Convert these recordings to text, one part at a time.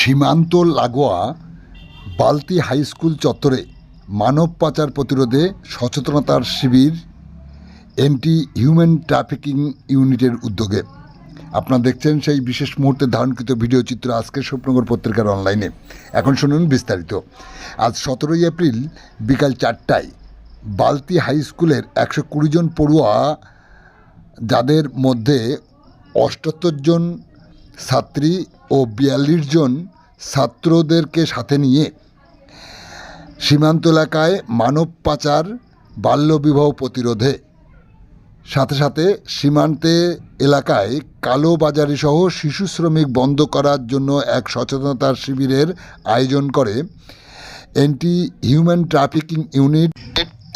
সীমান্ত লাগোয়া বালতি হাই স্কুল চত্বরে মানব পাচার প্রতিরোধে সচেতনতার শিবির অ্যান্টি হিউম্যান ট্রাফিকিং ইউনিটের উদ্যোগে। আপনারা দেখছেন সেই বিশেষ মুহূর্তে ধারণকৃত ভিডিও চিত্র আজকের স্বপ্নগর পত্রিকার অনলাইনে। এখন শুনুন বিস্তারিত। আজ 17 এপ্রিল বিকাল 4টায় বালতি হাই স্কুলের 120 জন পড়ুয়া, যাদের মধ্যে 78 জন ছাত্রী ও 42 জন ছাত্রদেরকে সাথে নিয়ে সীমান্ত এলাকায় মানব পাচার, বাল্যবিবাহ প্রতিরোধে সাথে সাথে সীমান্তে এলাকায় কালোবাজারি সহ শিশু শ্রমিক বন্ধ করার জন্য এক সচেতনতার শিবিরের আয়োজন করে অ্যান্টি হিউম্যান ট্রাফিকিং ইউনিট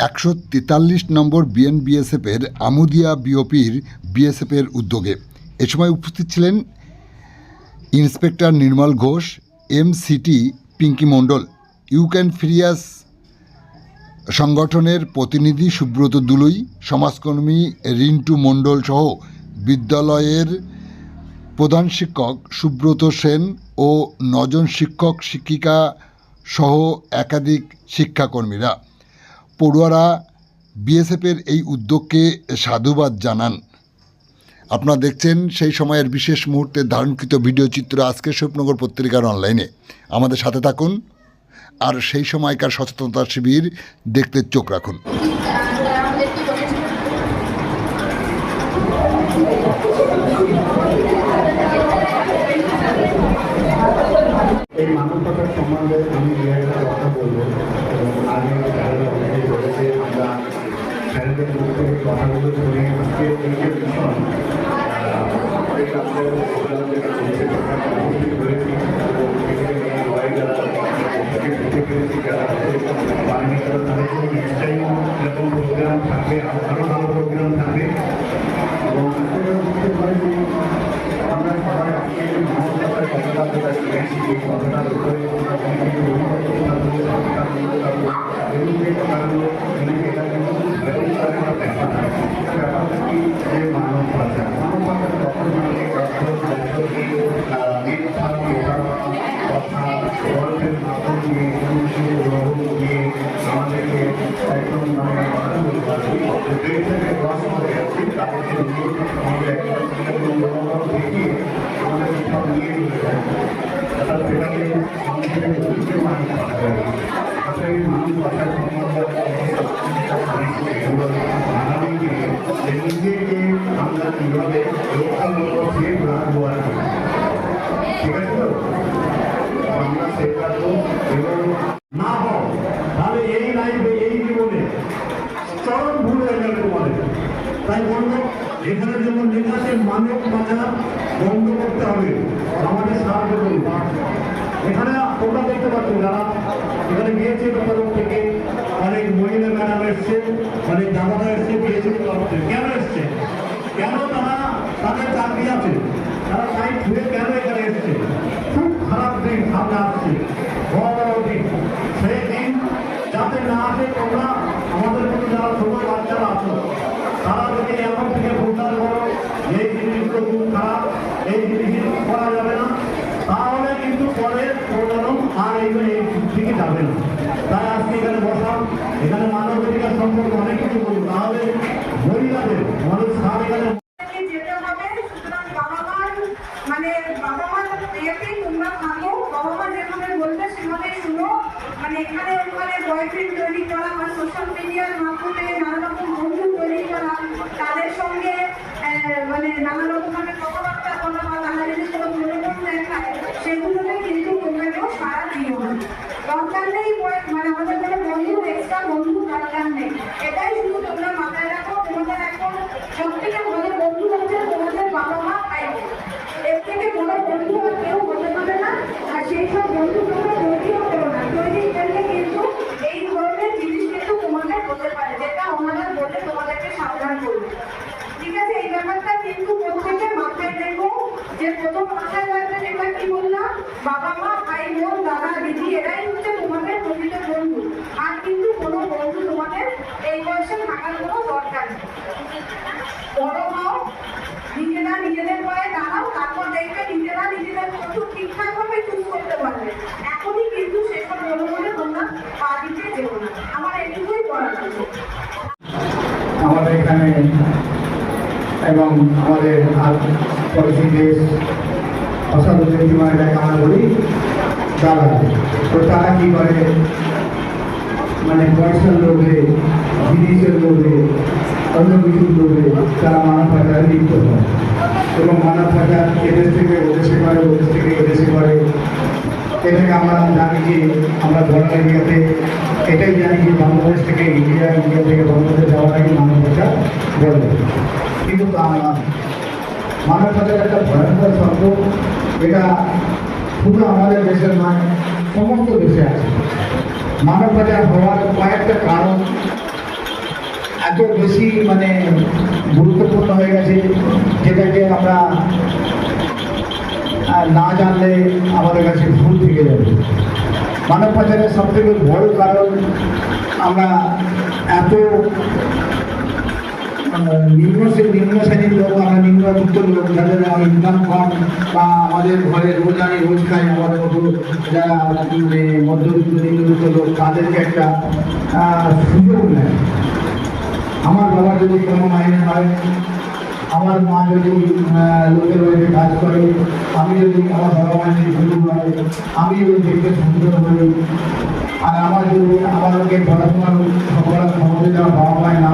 143 নম্বর বিএনবিএসএফের আমুদিয়া বিওপির বিএসএফের উদ্যোগে। এ সময় উপস্থিত ছিলেন inspector Nirmal Ghosh, MCT Pinky Mondal, you can free us সংগঠনের প্রতিনিধি সুব্রত দুলুই, সমাজকর্মী রিন্টু মণ্ডল সহ বিদ্যালয়ের প্রধান শিক্ষক সুব্রত সেন ও 9 জন শিক্ষক শিক্ষিকা সহ একাধিক শিক্ষাকর্মীরা। পড়ুয়ারা বিএসএফের এই উদ্যোগকে সাধুবাদ জানান। আপনারা দেখছেন সেই সময়ের বিশেষ মুহূর্তে ধারণকৃত ভিডিও চিত্র আজকের স্বপ্নগর পত্রিকার অনলাইনে। আমাদের সাথে থাকুন আর সেই সময়কার সচেতনতা শিবির দেখতে চোখ রাখুন। এই মানবতার সম্বন্ধে আমি একটা কথা বলবো এবং আগে আমরা স্যারেদের মধ্যে কথাগুলো শুনে আজকে এই যে ভীষণ এরকম প্রোগ্রাম থাকবে, আরো ভালো প্রোগ্রাম থাকবে এবং আমরা সবাই আজকে মানবতার কথাটা শিখেছি। এই কথাটার উপরে ব্যাপারটা কি যে মানব পাচার তখন কথা গল্পের মাধ্যম দিয়ে গ্রহণ দিয়ে আমাদেরকে একদম ক্রস করে যাচ্ছি। তাদেরকে আমাদের দেখিয়ে আমাদের সব নিয়ে চলে যায়। অর্থাৎ সেটাকে মানুষের মানুষ পাঠাতে হবে। আসলে এই মানুষ পাঠার নিজেকে আমরা কীভাবে রক্ষা করবো সে রাখবো আর কি, ঠিক আছে তো? আমরা সে রাখবো এবং না হও তাহলে এই লাইফে এই জীবনে চরম ভুল হয়ে যাবে তোমাদের। তাই বলবো এখানে যেমন নিকাশে মানব পাচার বন্ধ করতে হবে, আমাদের সাহায্য করুন। এখানে তোমরা দেখতে পাচ্ছ যারা এখানে গিয়েছে তরফ থেকে অনেক মহিলা ম্যাডাম এসছে, অনেক দাদারা এসছে, গিয়েছে তরফ থেকে। কেন এসছে? কেন তারা তাদের চাকরি আছে, তারা সাইড ছুঁয়ে কেন এখানে এসছে? খুব খারাপ দিন সামনে আসছে, বড় দিন। সেই দিন যাতে না আসে তোমরা আমাদের মধ্যে যারা ছোট বাচ্চারা আছো তারা যদি এখন থেকে প্রচার করো এই জিনিসগুলো খুব খারাপ, এই জিনিস করা যাবে না, তাহলে কিন্তু পরের প্রজন্ম আর এই দিকে যাবে না। তাই আজকে এখানে বসাম, এখানে মানব অধিকার সম্পর্কে অনেক কিছু বলবো, তাহলে মহিলাদের মানুষ সার এখানে যেতে হবে। সুতরাং বাবা মার মানে বাবা মার বিয়েতেই তোমরা থাকো, বাবা মা যেভাবে বলবে সেভাবে শুনো। মানে এখানে ওখানে বয়ফ্রেন্ড তৈরি করা বা সোশ্যাল মিডিয়ার মাধ্যমে নানা রকম বন্ধু তৈরি করা, তাদের সঙ্গে মানে নানা রকমভাবে কথাবার্তা বলা বা তারা যদি কোনো মনোরম দেখায় সেগুলোতে কিন্তু তোমরা কেউ সারা দিও না। দরকার নেই মানে আমাদের কোনো বন্ধু, এক্সট্রা বন্ধু দরকার নেই। এটাই শুধু তোমরা মাথায় রাখো। তোমাদের এখন সব থেকে ভালো বন্ধু হচ্ছে তোমাদের বাবা মা, ভাই বোন। এর থেকে বড় বন্ধু আর কেউ হতে পারে না। আর সেই সব বন্ধু তোমরা তৈরিও করো না, তৈরি করলে কিন্তু এই ধরনের জিনিস কিন্তু তোমাদের হতে পারে, যেটা ওনারা বলে তোমাদেরকে সাবধান করবে। ঠিক আছে? এই ব্যাপারটা কিন্তু প্রত্যেকে মাথায় রেখো যে প্রথম মাথায় রাখবে যেটা কি বললাম, বাবা মা, ভাই বোন, দাদা দিদি এরাই হচ্ছে তোমাদের প্রকৃত বন্ধু। আর কিন্তু কোনো বন্ধু তোমাদের এই বয়সে থাকার কোনো দরকার নেই। বড় হও, নিজেরা নিজেদের পায়ে দাঁড়াও, তারপর দেখবে নিজেরা নিজেদের বন্ধু ঠিকঠাক ভাবে চুজ করতে পারবে। এখনই কিন্তু সেসব বলে বলে তোমরা পা দিতে যেও না। আমার এটুকুই বলার আছে। আমাদের এখানে এবং আমাদের পড়োশি দেশ অসাধু ব্যক্তিমানেরা আমরা বলি তারা, তো তারা কী করে, মানে পয়সার লোভে, জিনিসের লোভে, অন্য কিছুর লোভে তারা মানব পাচারে লিপ্ত হয় এবং মানব পাচার এদেশ থেকে ওদেশে করে, ওদেশ থেকে এদেশে করে। এটাকে আমরা জানি যে আমরা ধর্ম এরিয়াতে এটাই জানি যে বাংলাদেশ থেকে ইন্ডিয়া, ইন্ডিয়া থেকে বাংলাদেশে যাওয়াটাকে মানব পাচার বলে, কিন্তু তা নয়। মানব পাচার একটা ভয়ঙ্কর শব্দ, এটা শুধু আমাদের দেশের নয়, সমস্ত দেশে আছে। মানব পাচার হওয়ার কয়েকটা কারণ এত বেশি মানে গুরুত্বপূর্ণ হয়ে গেছে, যেটাকে আমরা না জানলে আমাদের কাছে ভুল থেকে যাবে। মানব পাচারের সব থেকে বড় কারণ আমরা এত নিম্ন শ্রেণীর লোক, আমরা নিম্নযুক্ত লোক, যাদের ইনকাম কম বা আমাদের ঘরে রোজ আনি রোজ খাই, আমাদের মতো যারা মধ্যযুক্ত নিম্নযুক্ত লোক, তাদেরকে একটা সুযোগ নেয়। আমার বাবা যদি কোনো মাইনে হয়, আমার মা যদি লোকের বাড়িতে কাজ করে, আমি যদি আমার বাবা মায়ের যদি সুযোগ হয়, আমি যদি দেখতে সুন্দর হই, আর আমার যদি আমাকে পড়াশোনার করার ক্ষমতা দেওয়া বাবা মায় না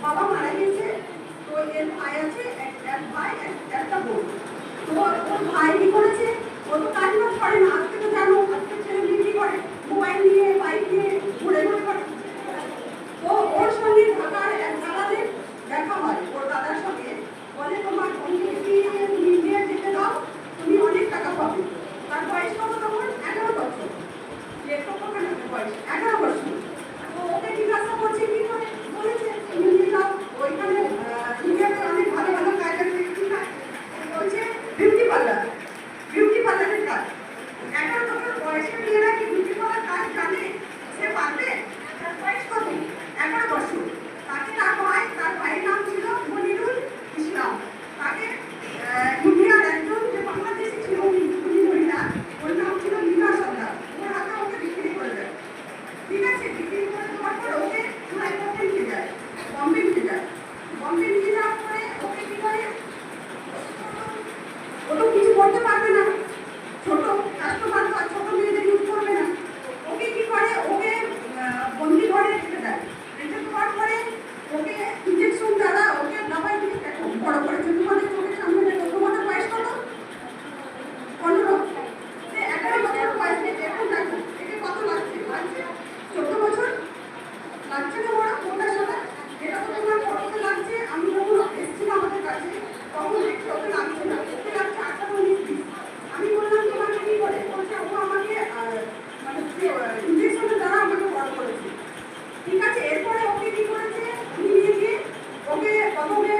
বাবা মারা গেছে, তো এর ভাই আছে, এক ভাই একটা বোন। তো ওর ভাই কি করেছে, ও তো কাজ বাজ করে না, আজকে তো জানো আজকে ছেলে বিক্রি করে, মোবাইল নিয়ে বাইক নিয়ে ঘুরে ঘুরে করে। তো ওর সঙ্গে ঢাকার এক দাদাদের দেখা হয়, ওর দাদার সঙ্গে বলে তোমার বোনকে তুমি নিয়ে যেতে দাও, তুমি অনেক টাকা পাবে। তার বয়স কত তখন? 11 বছর। যে কতখানি বয়স? 11 বছর। তো ওকে জিজ্ঞাসা করছে কি করে, বলেছে তুমি নিয়ে যাও, ওইখানে ইন্ডিয়াতে অনেক ভালো ভালো কাজ আছে, বলছে বিউটি পার্লার, বিউটি পার্লারের কাজ। 11 বছর বয়সের মেয়েরা কি বিউটি পার্লার কাজ জানে? সে পারবে? তার বয়স কত? 11 বছর। তাকে তার ভাইয়ের নাম ছিল মনিরুল ইসলাম। তাকে ইন্ডিয়ার একজন যে বাংলাদেশি ছিল উনি মহিলা, ওর নাম ছিল লীনা সর্দার, ওর হাতে ওকে বিক্রি করে দেয়। ঠিক আছে, বিক্রি করে দেওয়ার পর ওকে বম্বে নিয়ে যায়, বম্বে নিয়ে যাওয়ার পরে ওকে কি করে, ও তো কিছু করতে পারবে না, ছোট কাস্টমার বা ছোট মেয়েদের ইউজ করবে না। ওকে কি করে, ওকে বন্দি ঘরে রেখে দেয়। রেখে দেওয়ার পরে ওকে ইঞ্জেকশন দ্বারা ওকে দাবাই দিয়ে দেখো বড় করে তোমাদের চোখের সামনে দেখো। তোমাদের বয়স কত? 15। 11 বছর বয়সে এখন দেখো একে কত লাগছে? 14 বছর লাগছে না? ওটা শোনা, এটা তো তোমার ফটোতে লাগছে। আমি যখন এসেছিলাম আমাদের কাছে তখন দেখছি ওকে লাগছে না, ওকে লাগছে 18, 19, 20। আমি বললাম তোমাকে কি করে? বলছে ও আমাকে মানে ইঞ্জেকশনের দ্বারা আমাকে বড় করেছে। ঠিক আছে, এরপরে ওকে কি করেছে, উনি নিয়ে গিয়ে ওকে প্রথমে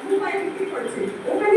মুম্বাই বিক্রি করেছে। ওখানে